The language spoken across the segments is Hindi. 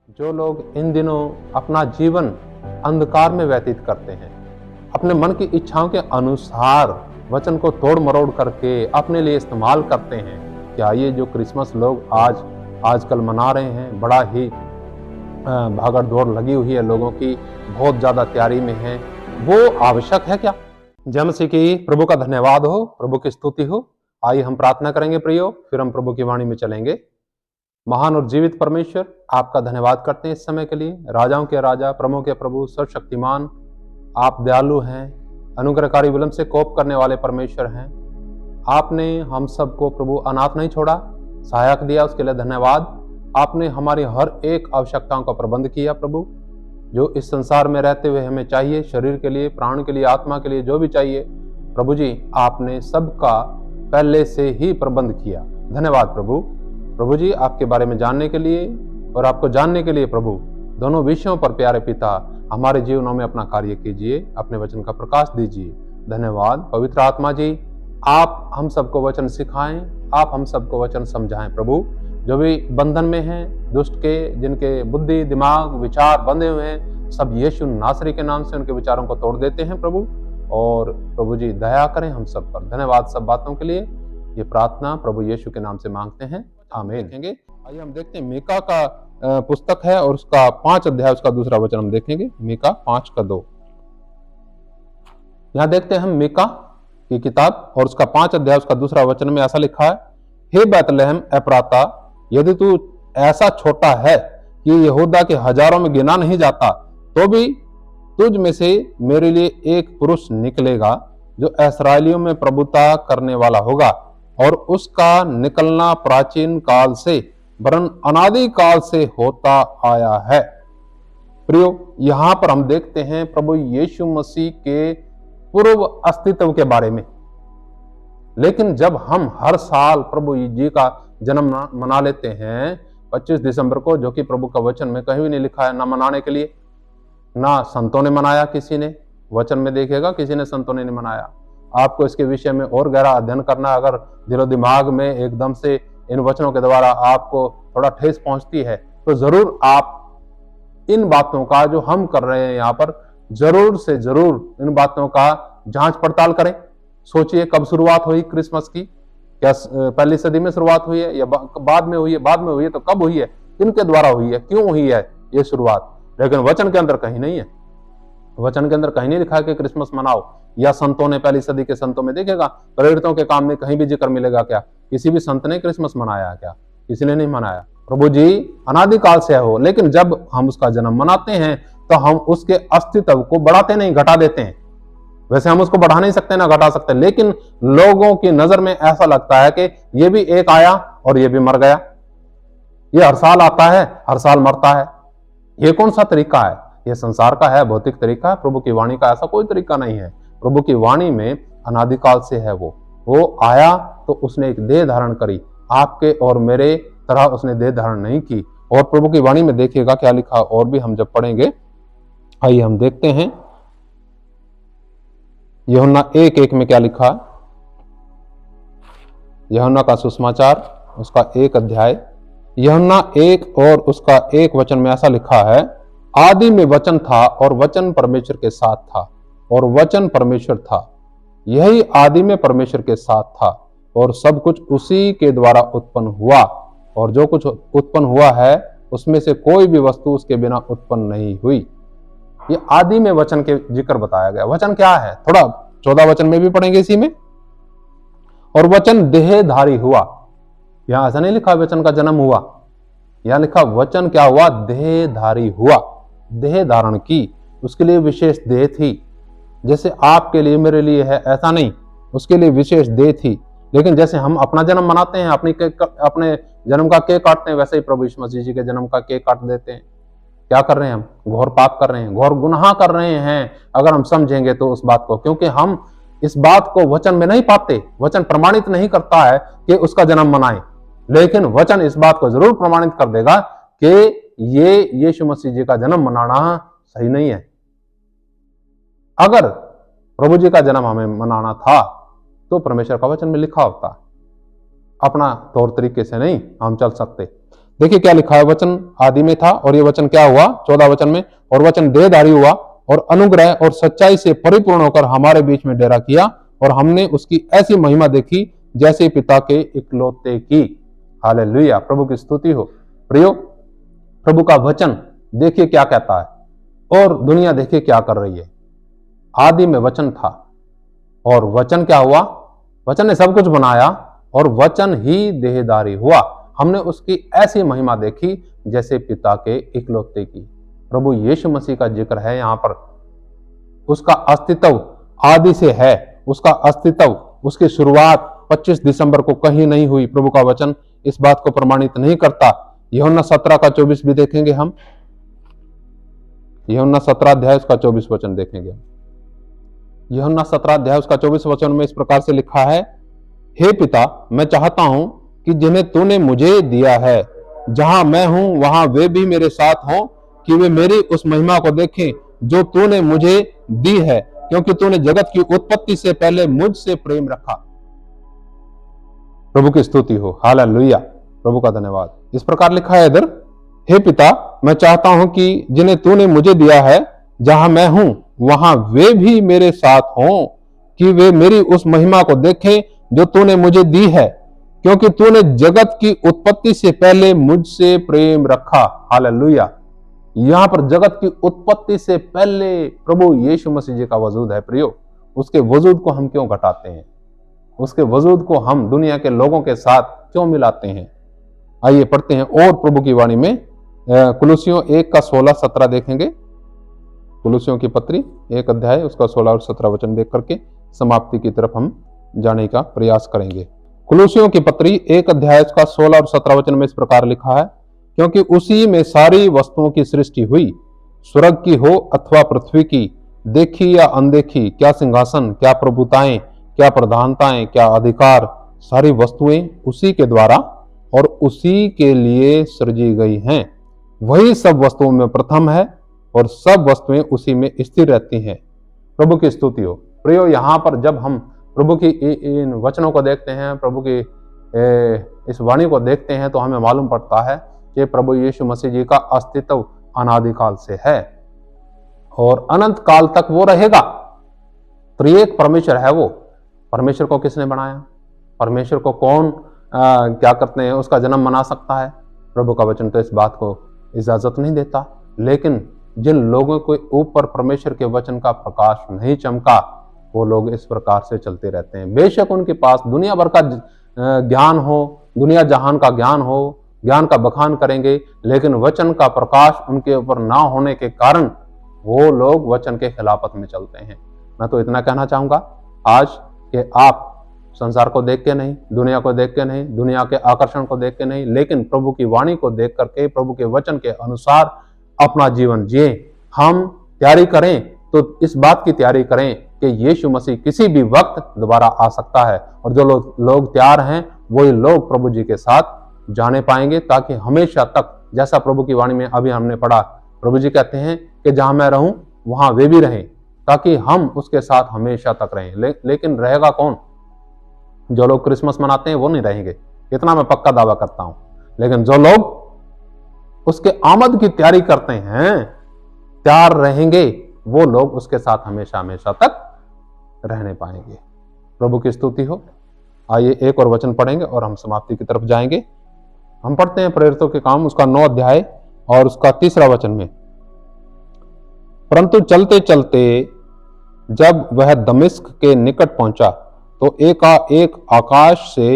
जो लोग इन दिनों अपना जीवन अंधकार में व्यतीत करते हैं, अपने मन की इच्छाओं के अनुसार वचन को तोड़ मरोड़ करके अपने लिए इस्तेमाल करते हैं, क्या ये जो क्रिसमस लोग आजकल मना रहे हैं, बड़ा ही भागड़ दौड़ लगी हुई है लोगों की, बहुत ज्यादा तैयारी में है, वो आवश्यक है क्या? जय मसीह की। प्रभु का धन्यवाद हो, प्रभु की स्तुति हो। आइए हम प्रार्थना करेंगे प्रियो, फिर हम प्रभु की वाणी में चलेंगे। महान और जीवित परमेश्वर, आपका धन्यवाद करते हैं इस समय के लिए। राजाओं के राजा, प्रभुओं के प्रभु, सर्वशक्तिमान, आप दयालु हैं, अनुग्रहकारी, विलंब से कोप करने वाले परमेश्वर हैं। आपने हम सबको प्रभु अनाथ नहीं छोड़ा, सहायक दिया, उसके लिए धन्यवाद। आपने हमारी हर एक आवश्यकताओं का प्रबंध किया प्रभु, जो इस संसार में रहते हुए हमें चाहिए, शरीर के लिए, प्राण के लिए, आत्मा के लिए, जो भी चाहिए प्रभु जी, आपने सबका पहले से ही प्रबंध किया। धन्यवाद प्रभु जी, आपके बारे में जानने के लिए और आपको जानने के लिए प्रभु, दोनों विषयों पर प्यारे पिता हमारे जीवनों में अपना कार्य कीजिए, अपने वचन का प्रकाश दीजिए। धन्यवाद पवित्र आत्मा जी, आप हम सबको वचन सिखाएं, आप हम सबको वचन समझाएं प्रभु। जो भी बंधन में हैं दुष्ट के, जिनके बुद्धि, दिमाग, विचार बंधे हुए हैं, सब यीशु नासरी के नाम से उनके विचारों को तोड़ देते हैं प्रभु। और प्रभु जी दया करें हम सब पर। धन्यवाद सब बातों के लिए। ये प्रार्थना प्रभु यीशु के नाम से मांगते हैं, आमीन। देखेंगे, आइए हम देखते हैं मीका का पुस्तक है और उसका 5 अध्याय, उसका दूसरा वचन हम देखेंगे। मीका 5:2। यहाँ देखते हैं हम मीका की किताब और उसका 5 अध्याय, उसका दूसरा वचन में ऐसा लिखा है, हे बैतलहम एफ्राता, यदि तू ऐसा छोटा है कि यहूदा के हजारों में गिना नहीं जाता, तो भी तुझ में से मेरे लिए एक पुरुष निकलेगा जो इस्राएलियों में प्रभुता करने वाला होगा, और उसका निकलना प्राचीन काल से वरन अनादि काल से होता आया है। प्रियो, यहां पर हम देखते हैं प्रभु यीशु मसीह के पूर्व अस्तित्व के बारे में। लेकिन जब हम हर साल प्रभु जी का जन्म मना लेते हैं 25 दिसंबर को, जो कि प्रभु का वचन में कहीं भी नहीं लिखा है ना मनाने के लिए, ना संतों ने मनाया, किसी ने वचन में देखेगा किसी ने, संतों ने नहीं मनाया। आपको इसके विषय में और गहरा अध्ययन करना, अगर दिलो दिमाग में एकदम से इन वचनों के द्वारा आपको थोड़ा ठेस पहुंचती है, तो जरूर आप इन बातों का जो हम कर रहे हैं यहाँ पर, जरूर से जरूर इन बातों का जांच पड़ताल करें। सोचिए कब शुरुआत हुई क्रिसमस की, क्या पहली सदी में शुरुआत हुई है या बाद में हुई है? बाद में हुई है तो कब हुई है, किनके द्वारा हुई है, क्यों हुई है ये शुरुआत? लेकिन वचन के अंदर कहीं नहीं है। वचन के अंदर कहीं नहीं लिखा है कि क्रिसमस मनाओ, या संतों ने, पहली सदी के संतों में देखेगा, प्रेरितों के काम में कहीं भी जिक्र मिलेगा क्या? किसी भी संत ने क्रिसमस मनाया क्या? किसी ने नहीं मनाया। प्रभु जी अनादिकाल से हो, लेकिन जब हम उसका जन्म मनाते हैं तो हम उसके अस्तित्व को बढ़ाते नहीं, घटा देते हैं। वैसे हम उसको बढ़ा नहीं सकते ना घटा सकते, लेकिन लोगों की नजर में ऐसा लगता है कि ये भी एक आया और ये भी मर गया, ये हर साल आता है, हर साल मरता है। ये कौन सा तरीका है? ये संसार का है, भौतिक तरीका है। प्रभु की वाणी का ऐसा कोई तरीका नहीं है। प्रभु की वाणी में अनादिकाल से है। वो आया तो उसने एक देह धारण करी, आपके और मेरे तरह उसने देह धारण नहीं की। और प्रभु की वाणी में देखिएगा क्या लिखा, और भी हम जब पढ़ेंगे, आइए हम देखते हैं यूहन्ना 1:1 में क्या लिखा। यूहन्ना का सुसमाचार उसका 1 अध्याय, यूहन्ना 1 और उसका 1 वचन में ऐसा लिखा है, आदि में वचन था और वचन परमेश्वर के साथ था और वचन परमेश्वर था। यही आदि में परमेश्वर के साथ था और सब कुछ उसी के द्वारा उत्पन्न हुआ, और जो कुछ उत्पन्न हुआ है उसमें से कोई भी वस्तु उसके बिना उत्पन्न नहीं हुई। ये आदि में वचन के जिक्र बताया गया। वचन क्या है? थोड़ा 14 वचन में भी पढ़ेंगे इसी में। और वचन देहधारी हुआ। यहां ऐसा नहीं लिखा वचन का जन्म हुआ, यहां लिखा वचन क्या हुआ? देहधारी हुआ, देह धारण की। उसके लिए विशेष देह थी, जैसे आपके लिए मेरे लिए है ऐसा नहीं, उसके लिए विशेष देह थी। लेकिन जैसे हम अपना जन्म मनाते हैं, अपने जन्म का केक काटते हैं, वैसे ही प्रभु यीशु मसीह जी के जन्म का केक काट देते हैं। क्या कर रहे हैं हम? घोर पाप कर रहे हैं, घोर गुनाह कर रहे हैं, अगर हम समझेंगे तो उस बात को, क्योंकि हम इस बात को वचन में नहीं पाते। वचन प्रमाणित नहीं करता है कि उसका जन्म मनाएं, लेकिन वचन इस बात को जरूर प्रमाणित कर देगा कि ये यीशु मसीह जी का जन्म मनाना सही नहीं है। अगर प्रभु जी का जन्म हमें मनाना था तो परमेश्वर का वचन में लिखा होता, अपना तौर तरीके से नहीं हम चल सकते। देखिए क्या लिखा है, वचन आदि में था और ये वचन क्या हुआ 14 वचन में, और वचन देहधारी हुआ और अनुग्रह और सच्चाई से परिपूर्ण होकर हमारे बीच में डेरा किया, और हमने उसकी ऐसी महिमा देखी जैसे पिता के इकलौते की। हालेलुया, प्रभु की स्तुति हो। प्रियो, प्रभु का वचन देखिए क्या कहता है और दुनिया देखिए क्या कर रही है। आदि में वचन था और वचन क्या हुआ, वचन ने सब कुछ बनाया और वचन ही देहधारी हुआ, हमने उसकी ऐसी महिमा देखी जैसे पिता के इकलौते की। प्रभु यीशु मसीह का जिक्र है यहाँ पर। उसका अस्तित्व आदि से है, उसका अस्तित्व, उसकी शुरुआत 25 दिसंबर को कहीं नहीं हुई। प्रभु का वचन इस बात को प्रमाणित नहीं करता। यूहन्ना 17 का 24 भी देखेंगे हम, यूहन्ना 17 अध्याय उसका 24 वचन देखेंगे। यूहन्ना 17 अध्याय उसका 24 वचन में इस प्रकार से लिखा है, हे पिता, मैं चाहता हूं कि जिन्हें तूने मुझे दिया है, जहां मैं हूं वहां वे भी मेरे साथ हों, कि वे मेरी उस महिमा को देखें जो तूने मुझे दी है, क्योंकि तूने जगत की उत्पत्ति से पहले मुझसे प्रेम रखा। प्रभु की स्तुति हो, हालेलुया, प्रभु का धन्यवाद। इस प्रकार लिखा है इधर, हे पिता, मैं चाहता हूं कि जिन्हें तूने मुझे दिया है, जहां मैं हूं वहां वे भी मेरे साथ हों, कि वे मेरी उस महिमा को देखें जो तूने मुझे दी है, क्योंकि तूने जगत की उत्पत्ति से पहले मुझसे प्रेम रखा। हालेलुया, यहां पर जगत की उत्पत्ति से पहले प्रभु यीशु मसीह जी का वजूद है। प्रियो, उसके वजूद को हम क्यों घटाते हैं, उसके वजूद को हम दुनिया के लोगों के साथ क्यों मिलाते हैं। आइए पढ़ते हैं और प्रभु की वाणी में कुलुसियों 1 का 16-17 देखेंगे। कुलुसियों की पत्री 1 अध्याय उसका 16 और 17 वचन देख करके समाप्ति की तरफ हम जाने का प्रयास करेंगे। कुलुसियों की पत्री 1 अध्याय उसका 16 और 17 वचन में इस प्रकार लिखा है, क्योंकि उसी में सारी वस्तुओं की सृष्टि हुई, स्वर्ग की हो अथवा पृथ्वी की, देखी या अनदेखी, क्या सिंहासन, क्या प्रभुताएं, क्या प्रधानताएं, क्या अधिकार, सारी वस्तुएं उसी के द्वारा और उसी के लिए सृजी गई हैं। वही सब वस्तुओं में प्रथम है और सब वस्तुएं उसी में स्थिर रहती हैं। प्रभु की स्तुति हो। प्रियो, यहाँ पर जब हम प्रभु की इन वचनों को देखते हैं, प्रभु की इस वाणी को देखते हैं, तो हमें मालूम पड़ता है कि प्रभु यीशु मसीह जी का अस्तित्व अनादिकाल से है और अनंत काल तक वो रहेगा। त्रिएक परमेश्वर है वो। परमेश्वर को किसने बनाया, परमेश्वर को कौन क्या करते हैं उसका जन्म मना सकता है। प्रभु का वचन तो इस बात को इजाजत नहीं देता, लेकिन जिन लोगों के ऊपर परमेश्वर के वचन का प्रकाश नहीं चमका, वो लोग इस प्रकार से चलते रहते हैं। बेशक उनके पास दुनिया भर का ज्ञान हो, दुनिया जहान का ज्ञान हो, ज्ञान का बखान करेंगे, लेकिन वचन का प्रकाश उनके ऊपर ना होने के कारण वो लोग वचन के खिलाफत में चलते हैं। मैं तो इतना कहना चाहूंगा आज कि आप संसार को देख के नहीं, दुनिया को देख के नहीं, दुनिया के आकर्षण को देख के नहीं, लेकिन प्रभु की वाणी को देख करके, प्रभु के वचन के अनुसार अपना जीवन जिए। हम तैयारी करें तो इस बात की तैयारी करें कि यीशु मसीह किसी भी वक्त दोबारा आ सकता है, और जो लोग तैयार हैं वही लोग प्रभु जी के साथ जाने पाएंगे, ताकि हमेशा तक, जैसा प्रभु की वाणी में अभी हमने पढ़ा, प्रभु जी कहते हैं कि जहां मैं रहूं वहां वे भी रहें, ताकि हम उसके साथ हमेशा तक रहें। लेकिन रहेगा कौन? जो लोग क्रिसमस मनाते हैं वो नहीं रहेंगे, इतना मैं पक्का दावा करता हूं। लेकिन जो लोग उसके आमद की तैयारी करते हैं, तैयार रहेंगे, वो लोग उसके साथ हमेशा हमेशा तक रहने पाएंगे। प्रभु की स्तुति हो। आइए एक और वचन पढ़ेंगे और हम समाप्ति की तरफ जाएंगे। हम पढ़ते हैं प्रेरितों के काम उसका 9 अध्याय और उसका 3 वचन में, परंतु चलते चलते जब वह दमिश्क के निकट पहुंचा तो एकाएक आकाश से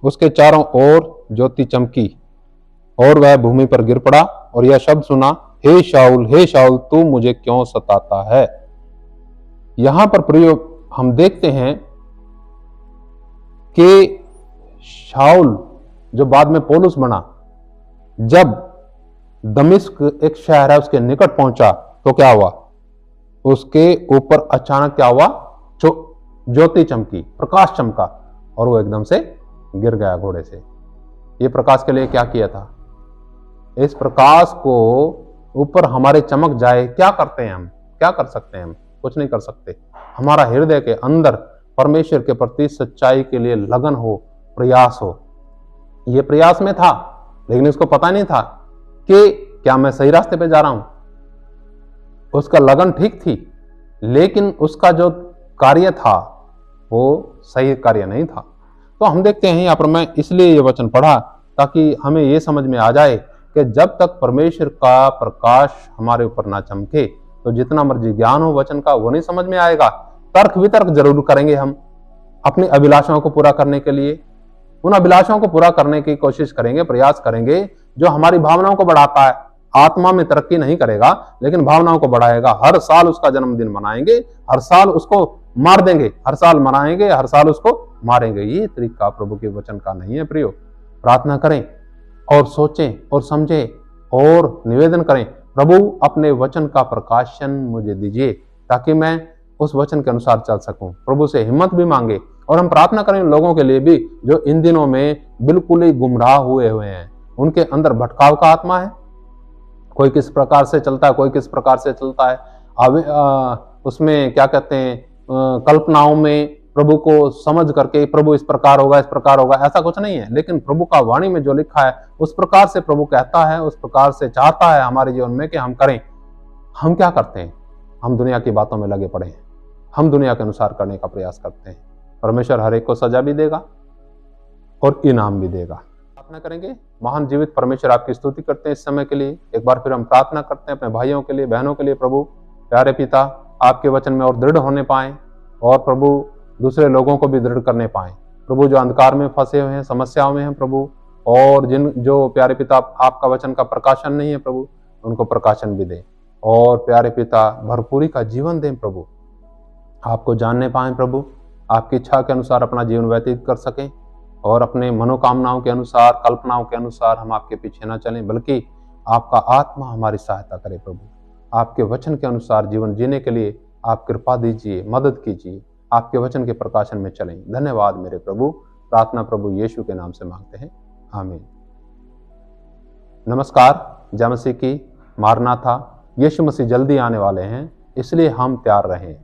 उसके चारों ओर ज्योति चमकी और वह भूमि पर गिर पड़ा और यह शब्द सुना, हे शाऊल, हे शाऊल, तू मुझे क्यों सताता है। यहां पर प्रयोग हम देखते हैं कि शाऊल जो बाद में पौलुस बना, जब दमिश्क एक शहर है उसके निकट पहुंचा तो क्या हुआ, उसके ऊपर अचानक क्या हुआ, ज्योति चमकी, प्रकाश चमका और वो एकदम से गिर गया घोड़े से। ये प्रकाश के लिए क्या किया था? इस प्रकाश को ऊपर हमारे चमक जाए, क्या करते हैं हम? क्या कर सकते हैं हम? कुछ नहीं कर सकते। हमारा हृदय के अंदर परमेश्वर के प्रति सच्चाई के लिए लगन हो, प्रयास हो। ये प्रयास में था लेकिन इसको पता नहीं था कि क्या मैं सही रास्ते पे जा रहा हूं। उसका लगन ठीक थी, लेकिन उसका जो कार्य था वो सही कार्य नहीं था। तो हम देखते हैं यहाँ पर, मैं इसलिए ये वचन पढ़ा ताकि हमें ये समझ में आ जाए कि जब तक परमेश्वर का प्रकाश हमारे ऊपर ना चमके तो जितना मर्जी ज्ञान हो वचन का वो नहीं समझ में आएगा। तर्क वितर्क जरूर करेंगे हम अपनी अभिलाषाओं को पूरा करने के लिए, उन अभिलाषाओं को पूरा करने की कोशिश करेंगे, प्रयास करेंगे जो हमारी भावनाओं को बढ़ाता है। आत्मा में तरक्की नहीं करेगा लेकिन भावनाओं को बढ़ाएगा। हर साल उसका जन्मदिन मनाएंगे, हर साल उसको मार देंगे, हर साल मनाएंगे, हर साल उसको मारेंगे। ये तरीका प्रभु के वचन का नहीं है प्रियो। प्रार्थना करें और सोचें और समझें और निवेदन करें, प्रभु अपने वचन का प्रकाशन मुझे दीजिए ताकि मैं उस वचन के अनुसार चल सकूं। प्रभु से हिम्मत भी मांगे और हम प्रार्थना करें उन लोगों के लिए भी जो इन दिनों में बिल्कुल ही गुमराह हुए हैं। उनके अंदर भटकाव का आत्मा है, कोई किस प्रकार से चलता है, कोई किस प्रकार से चलता है। उसमें क्या कहते हैं, कल्पनाओं में प्रभु को समझ करके प्रभु इस प्रकार होगा, इस प्रकार होगा, ऐसा कुछ नहीं है। लेकिन प्रभु का वाणी में जो लिखा है उस प्रकार से प्रभु कहता है, उस प्रकार से चाहता है हमारे जीवन में कि हम करें। हम क्या करते हैं? हम दुनिया की बातों में लगे पड़े हैं, हम दुनिया के अनुसार करने का प्रयास करते हैं। परमेश्वर हर एक को सजा भी देगा और इनाम भी देगा। प्रार्थना करेंगे। महान जीवित परमेश्वर आपकी स्तुति करते हैं इस समय के लिए। एक बार फिर हम प्रार्थना करते हैं अपने भाइयों के लिए, बहनों के लिए। प्रभु प्यारे पिता, आपके वचन में और दृढ़ होने पाए और प्रभु दूसरे लोगों को भी दृढ़ करने पाए। प्रभु जो अंधकार में फंसे हुए हैं, समस्याओं में हैं प्रभु, और जिन जो प्यारे पिता आपका वचन का प्रकाशन नहीं है प्रभु, उनको प्रकाशन भी दें। और प्यारे पिता भरपूरी का जीवन दें प्रभु, आपको जानने पाएं प्रभु, आपकी इच्छा के अनुसार अपना जीवन व्यतीत कर सकें और अपने मनोकामनाओं के अनुसार, कल्पनाओं के अनुसार हम आपके पीछे न चलें, बल्कि आपका आत्मा हमारी सहायता करे प्रभु। आपके वचन के अनुसार जीवन जीने के लिए आप कृपा दीजिए, मदद कीजिए। आपके वचन के प्रकाशन में चलें। धन्यवाद मेरे प्रभु। प्रार्थना प्रभु यीशु के नाम से मांगते हैं, आमीन। नमस्कार, जय मसीह की। मारनाथा, यीशु मसीह जल्दी आने वाले हैं, इसलिए हम तैयार रहें।